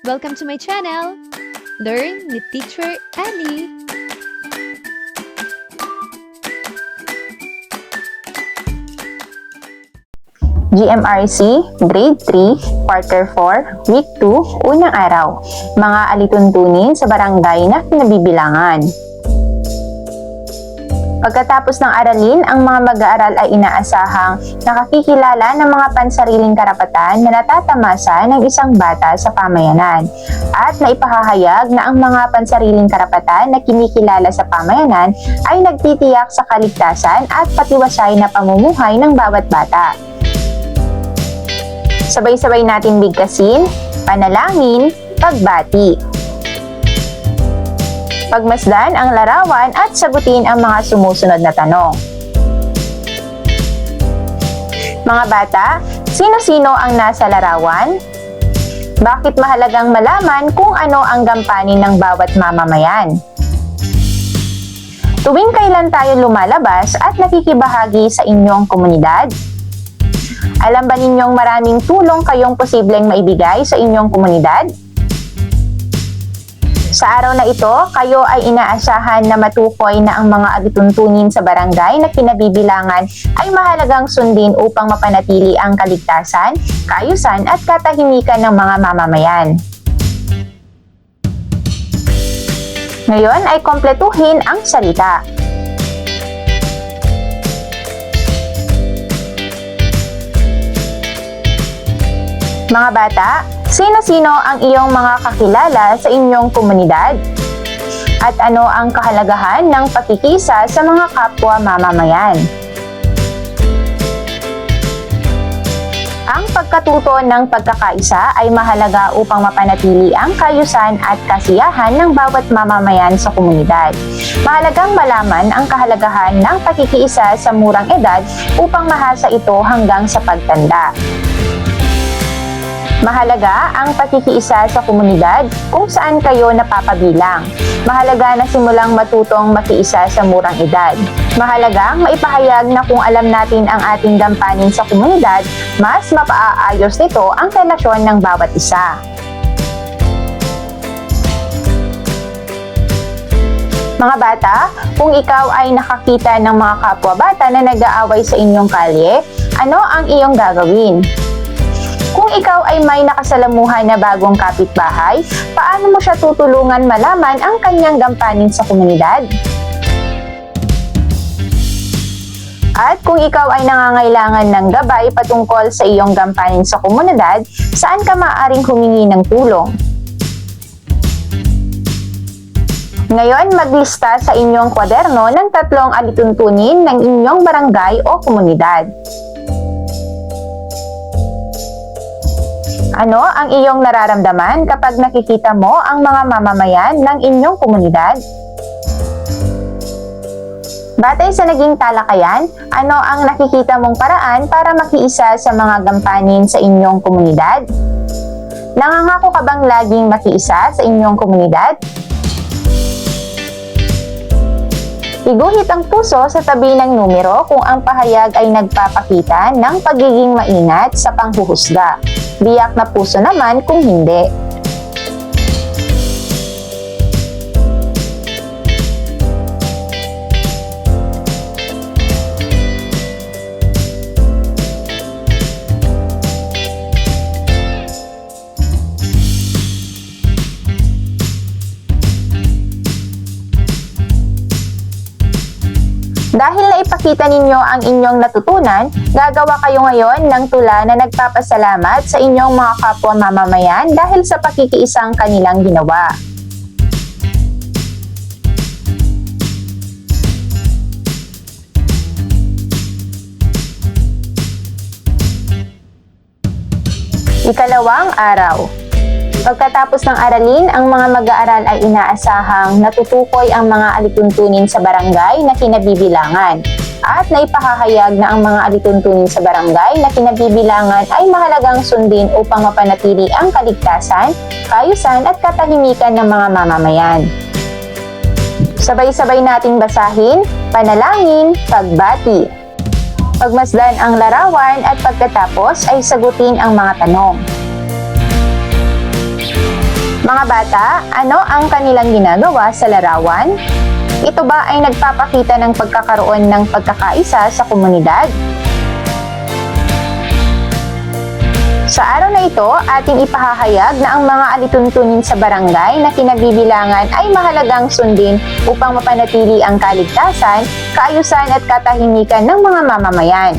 Welcome to my channel! Learn with Teacher Ali! GMRC, Grade 3, Quarter 4, Week 2, Unang Araw. Mga alituntunin sa barangay na kinabibilangan. Pagkatapos ng aralin, ang mga mag-aaral ay inaasahang nakakikilala ng mga pansariling karapatan na natatamasa ng isang bata sa pamayanan at naipahahayag na ang mga pansariling karapatan na kinikilala sa pamayanan ay nagtitiyak sa kaligtasan at patiwasay na pamumuhay ng bawat bata. Sabay-sabay natin bigkasin, panalangin, pagbati. Pagmasdan ang larawan at sagutin ang mga sumusunod na tanong. Mga bata, sino-sino ang nasa larawan? Bakit mahalagang malaman kung ano ang gampanin ng bawat mamamayan? Tuwing kailan tayo lumalabas at nakikibahagi sa inyong komunidad? Alam ba ninyong maraming tulong kayong posibleng maibigay sa inyong komunidad? Sa araw na ito, kayo ay inaasahan na matukoy na ang mga alituntunin sa barangay na kinabibilangan ay mahalagang sundin upang mapanatili ang kaligtasan, kaayusan at katahimikan ng mga mamamayan. Ngayon ay kompletuhin ang salita. Mga bata, sino-sino ang iyong mga kakilala sa inyong komunidad? At ano ang kahalagahan ng pakikisa sa mga kapwa mamamayan? Ang pagkatuto ng pagkakaisa ay mahalaga upang mapanatili ang kaayusan at kasiyahan ng bawat mamamayan sa komunidad. Mahalagang malaman ang kahalagahan ng pakikiisa sa murang edad upang mahasa ito hanggang sa pagtanda. Mahalaga ang pakikiisa sa komunidad kung saan kayo napapabilang. Mahalaga na simulang matutong makiisa sa murang edad. Mahalagang maipahayag na kung alam natin ang ating gampanin sa komunidad, mas mapaaayos nito ang relasyon ng bawat isa. Mga bata, kung ikaw ay nakakita ng mga kapwa bata na nag-aaway sa inyong kalye, ano ang iyong gagawin? Kung ikaw ay may nakasalamuhan na bagong kapitbahay, paano mo siya tutulungan malaman ang kanyang gampanin sa komunidad? At kung ikaw ay nangangailangan ng gabay patungkol sa iyong gampanin sa komunidad, saan ka maaaring humingi ng tulong? Ngayon, maglista sa inyong kwaderno ng 3 alituntunin ng inyong barangay o komunidad. Ano ang iyong nararamdaman kapag nakikita mo ang mga mamamayan ng inyong komunidad? Batay sa naging talakayan, ano ang nakikita mong paraan para makiisa sa mga gampanin sa inyong komunidad? Nangangako ka bang laging makiisa sa inyong komunidad? Iguhit ang puso sa tabi ng numero kung ang pahayag ay nagpapakita ng pagiging maingat sa panghuhusga. Biyak na puso naman kung hindi. Dahil naipakita ninyo ang inyong natutunan, gagawa kayo ngayon ng tula na nagpapasalamat sa inyong mga kapwa mamamayan dahil sa pakikiisang kanilang ginawa. Ikalawang araw. Pagkatapos ng aralin, ang mga mag-aaral ay inaasahang natutukoy ang mga alituntunin sa barangay na kinabibilangan at naipahahayag na ang mga alituntunin sa barangay na kinabibilangan ay mahalagang sundin upang mapanatili ang kaligtasan, kaayusan at katahimikan ng mga mamamayan. Sabay-sabay nating basahin, panalangin, pagbati. Pagmasdan ang larawan at pagkatapos ay sagutin ang mga tanong. Mga bata, ano ang kanilang ginagawa sa larawan? Ito ba ay nagpapakita ng pagkakaroon ng pagkakaisa sa komunidad? Sa araw na ito, ating ipahahayag na ang mga alituntunin sa barangay na kinabibilangan ay mahalagang sundin upang mapanatili ang kaligtasan, kaayusan at katahimikan ng mga mamamayan.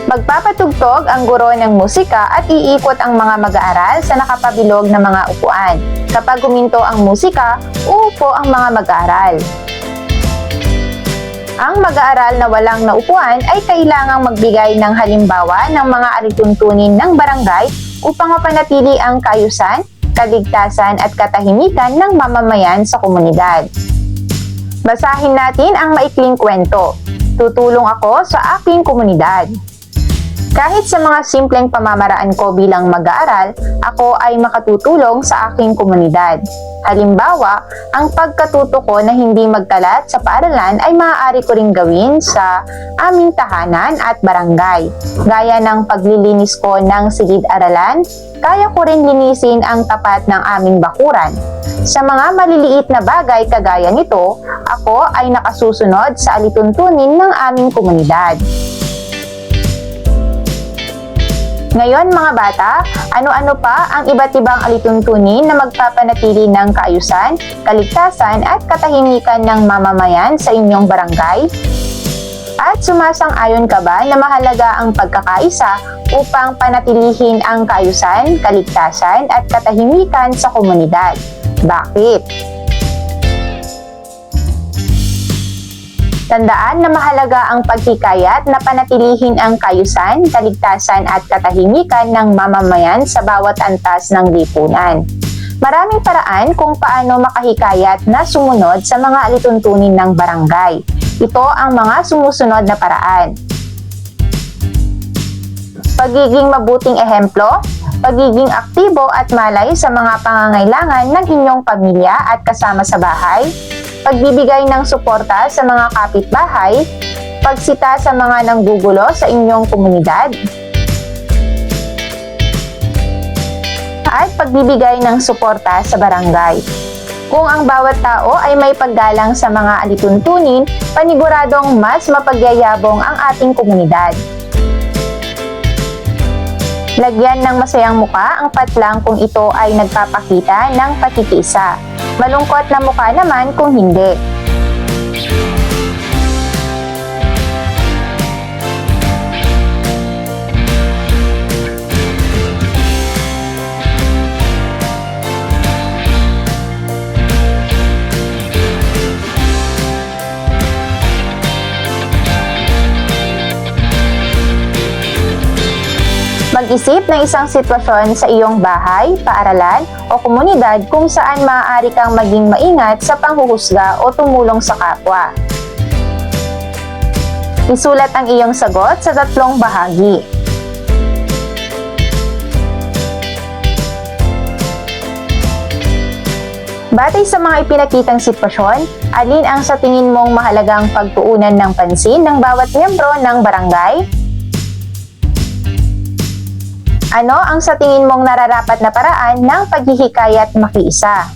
Magpapatugtog ang guro ng musika at iikot ang mga mag-aaral sa nakapabilog na mga upuan. Kapag huminto ang musika, uupo ang mga mag-aaral. Ang mag-aaral na walang naupuan ay kailangang magbigay ng halimbawa ng mga alituntunin ng barangay upang mapanatili ang kaayusan, kaligtasan at katahimikan ng mamamayan sa komunidad. Basahin natin ang maikling kwento. Tutulong ako sa aking komunidad. Kahit sa mga simpleng pamamaraan ko bilang mag-aaral, ako ay makatutulong sa aking komunidad. Halimbawa, ang pagkatuto ko na hindi magkalat sa paaralan ay maaari ko ring gawin sa aming tahanan at barangay. Gaya ng paglilinis ko ng silid-aralan, kaya ko rin linisin ang tapat ng aming bakuran. Sa mga maliliit na bagay kagaya nito, ako ay nakasusunod sa alituntunin ng aming komunidad. Ngayon mga bata, ano-ano pa ang iba't ibang alituntunin na magpapanatili ng kaayusan, kaligtasan at katahimikan ng mamamayan sa inyong barangay? At sumasang-ayon ka ba na mahalaga ang pagkakaisa upang panatilihin ang kaayusan, kaligtasan at katahimikan sa komunidad? Bakit? Tandaan na mahalaga ang paghikayat na panatilihin ang kaayusan, kaligtasan at katahimikan ng mamamayan sa bawat antas ng lipunan. Maraming paraan kung paano makahikayat na sumunod sa mga alituntunin ng barangay. Ito ang mga sumusunod na paraan. Pagiging mabuting ehemplo, pagiging aktibo at malay sa mga pangangailangan ng inyong pamilya at kasama sa bahay, pagbibigay ng suporta sa mga kapitbahay, pagsita sa mga nanggugulo sa inyong komunidad, at pagbibigay ng suporta sa barangay. Kung ang bawat tao ay may paggalang sa mga alituntunin, paniguradong mas mapagyayabong ang ating komunidad. Lagyan ng masayang muka ang patlang kung ito ay nagpapakita ng pakikiisa. Malungkot na mukha naman kung hindi. Mag-isip ng isang sitwasyon sa iyong bahay, paaralan o komunidad kung saan maaari kang maging maingat sa panghuhusga o tumulong sa kapwa. Isulat ang iyong sagot sa 3 bahagi. Batay sa mga ipinakitang sitwasyon, alin ang sa tingin mong mahalagang pagtuunan ng pansin ng bawat miyembro ng barangay? Ano ang sa tingin mong nararapat na paraan ng paghihikayat makiisa?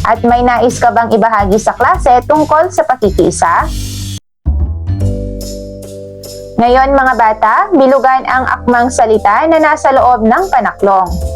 At may nais ka bang ibahagi sa klase tungkol sa pakikiisa? Ngayon mga bata, bilugan ang akmang salita na nasa loob ng panaklong.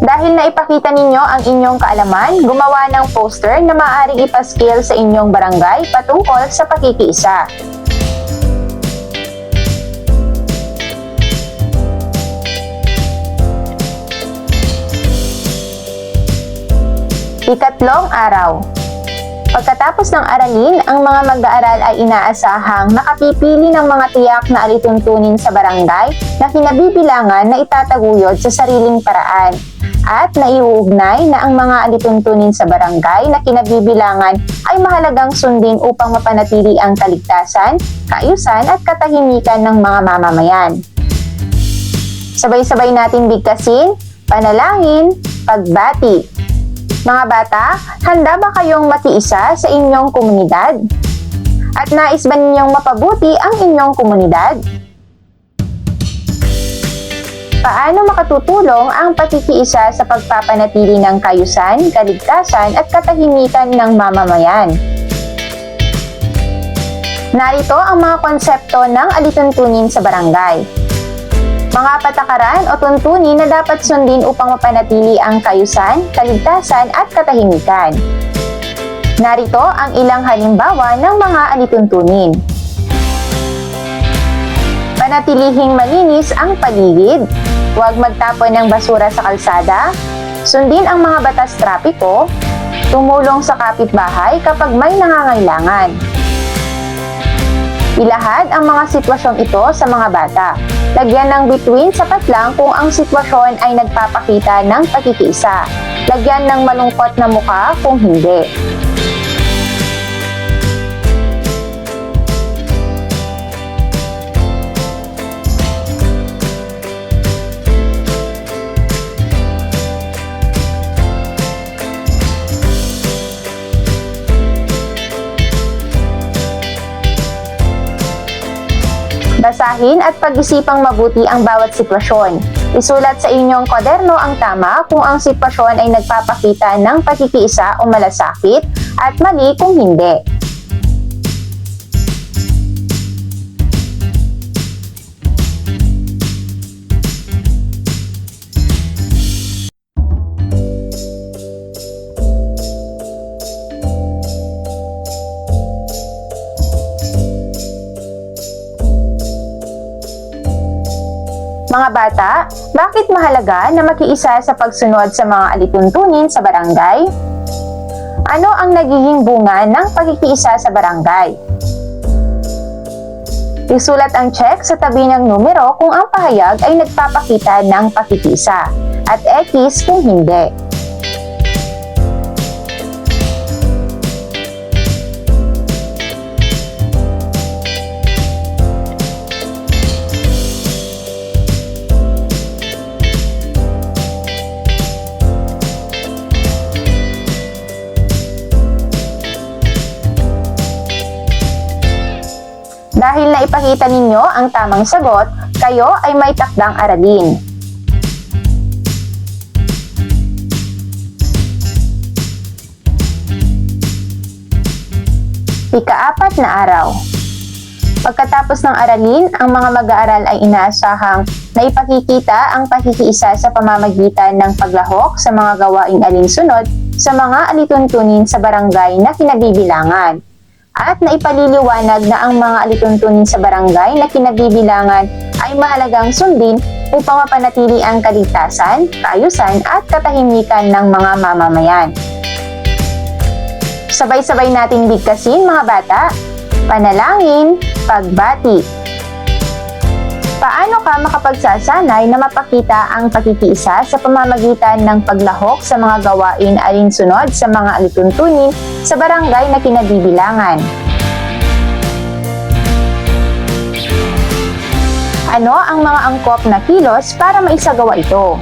Dahil naipakita ninyo ang inyong kaalaman, gumawa ng poster na maaaring ipaskil sa inyong barangay patungkol sa pakikiisa. Ikatlong araw. Pagkatapos ng aralin, ang mga mag-aaral ay inaasahang nakapipili ng mga tiyak na alituntunin sa barangay na kinabibilangan na itataguyod sa sariling paraan at naiuugnay na ang mga alituntunin sa barangay na kinabibilangan ay mahalagang sundin upang mapanatili ang kaligtasan, kaayusan at katahimikan ng mga mamamayan. Sabay-sabay natin bigkasin, panalangin, pagbati. Mga bata, handa ba kayong makiisa sa inyong komunidad? At nais ba ninyong mapabuti ang inyong komunidad? Paano makatutulong ang pakikiisa sa pagpapanatili ng kaayusan, kaligtasan at katahimikan ng mamamayan? Narito ang mga konsepto ng alituntunin sa barangay. Mga patakaran o tuntunin na dapat sundin upang mapanatili ang kaayusan, kaligtasan at katahimikan. Narito ang ilang halimbawa ng mga alituntunin. Panatilihing malinis ang paligid. Huwag magtapon ng basura sa kalsada. Sundin ang mga batas trapiko. Tumulong sa kapitbahay kapag may nangangailangan. Ilahad ang mga sitwasyong ito sa mga bata. Lagyan ng bituin sapat lang kung ang sitwasyon ay nagpapakita ng pagkikiisa. Lagyan ng malungkot na mukha kung hindi. Basahin at pag-isipang mabuti ang bawat sitwasyon. Isulat sa inyong kwaderno ang tama kung ang sitwasyon ay nagpapakita ng pakikiisa o malasakit at mali kung hindi. Mga bata, bakit mahalaga na makiisa sa pagsunod sa mga alituntunin sa barangay? Ano ang nagiging bunga ng pagkikiisa sa barangay? Isulat ang check sa tabi ng numero kung ang pahayag ay nagpapakita ng pakikiisa at X kung hindi. Dahil naipakita ninyo ang tamang sagot, kayo ay may takdang aralin. Ika-4 na araw. Pagkatapos ng aralin, ang mga mag-aaral ay inaasahang naipakikita ang pakikiisa sa pamamagitan ng paglahok sa mga gawaing alinsunod sa mga alituntunin sa barangay na kinabibilangan. At naipaliliwanag na ang mga alituntunin sa barangay na kinabibilangan ay mahalagang sundin upang mapanatili ang kaligtasan, kaayusan at katahimikan ng mga mamamayan. Sabay-sabay nating bigkasin mga bata, panalangin, pagbati. Paano ka makapagsasanay na mapakita ang pakikiisa sa pamamagitan ng paglahok sa mga gawain alinsunod sa mga alituntunin sa barangay na kinabibilangan? Ano ang mga angkop na kilos para maisagawa ito?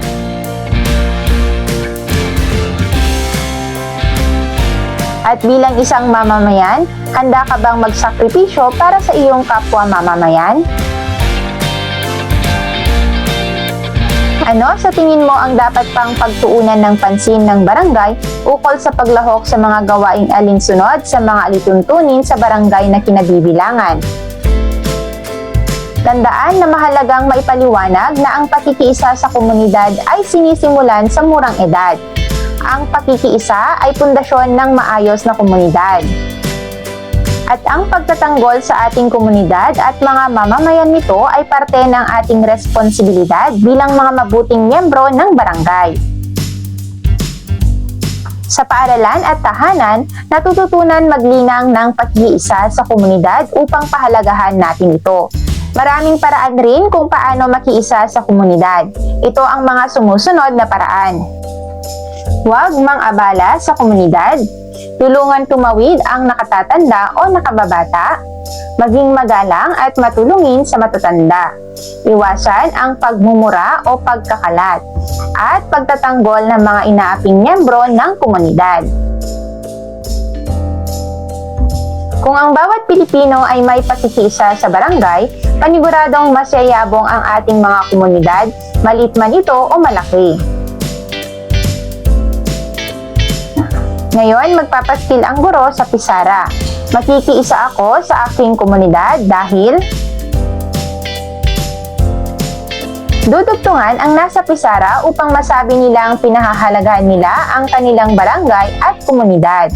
At bilang isang mamamayan, handa ka bang magsakripisyo para sa iyong kapwa mamamayan? Ano sa tingin mo ang dapat pang pagtuunan ng pansin ng barangay ukol sa paglahok sa mga gawaing alinsunod sa mga alituntunin sa barangay na kinabibilangan? Tandaan na mahalagang maipaliwanag na ang pakikiisa sa komunidad ay sinisimulan sa murang edad. Ang pakikiisa ay pundasyon ng maayos na komunidad. At ang pagtatanggol sa ating komunidad at mga mamamayan nito ay parte ng ating responsibilidad bilang mga mabuting miyembro ng barangay. Sa paaralan at tahanan, natututunan maglinang ng pag-iisa sa komunidad upang pahalagahan natin ito. Maraming paraan rin kung paano makiisa sa komunidad. Ito ang mga sumusunod na paraan. Huwag mang-abala sa komunidad. Tulungan tumawid ang nakatatanda o nakababata. Maging magalang at matulungin sa matatanda. Iwasan ang pagmumura o pagkakalat. At pagtatanggol ng mga inaaping miyembro ng komunidad. Kung ang bawat Pilipino ay may pakikiisa sa barangay, paniguradong mas yayabong ang ating mga komunidad, maliit man ito o malaki. Ngayon, magpapaskil ang guro sa pisara. Makikiisa ako sa aking komunidad dahil dudugtungan ang nasa pisara upang masabi nilang pinahahalagahan nila ang kanilang barangay at komunidad.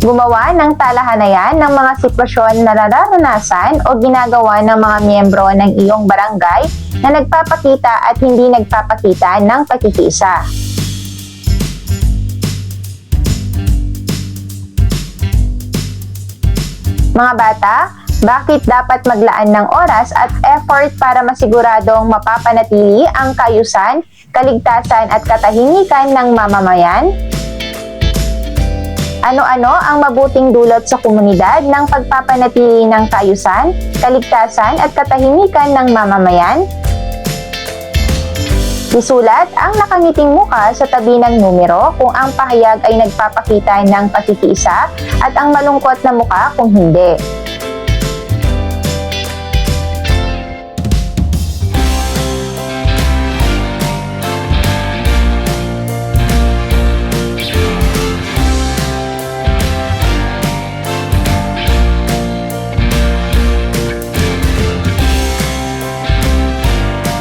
Gumawa ng talahanayan ng mga sitwasyon na nararanasan o ginagawa ng mga miyembro ng iyong barangay na nagpapakita at hindi nagpapakita ng pakikiisa. Mga bata, bakit dapat maglaan ng oras at effort para masiguradong mapapanatili ang kaayusan, kaligtasan at katahimikan ng mamamayan? Ano-ano ang mabuting dulot sa komunidad ng pagpapanatili ng kaayusan, kaligtasan at katahimikan ng mamamayan? Isulat ang nakangiting muka sa tabi ng numero kung ang pahayag ay nagpapakita ng pakikiisa at ang malungkot na muka kung hindi.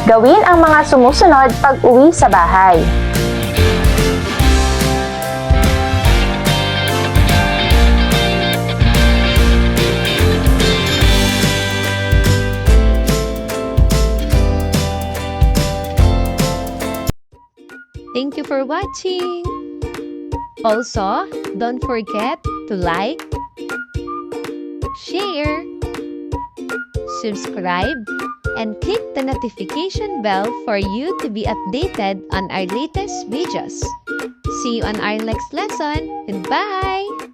Gawin ang mga sumusunod pag-uwi sa bahay. Thank you for watching! Also, don't forget to like, share, subscribe, and click the notification bell for you to be updated on our latest videos. See you on our next lesson. Goodbye!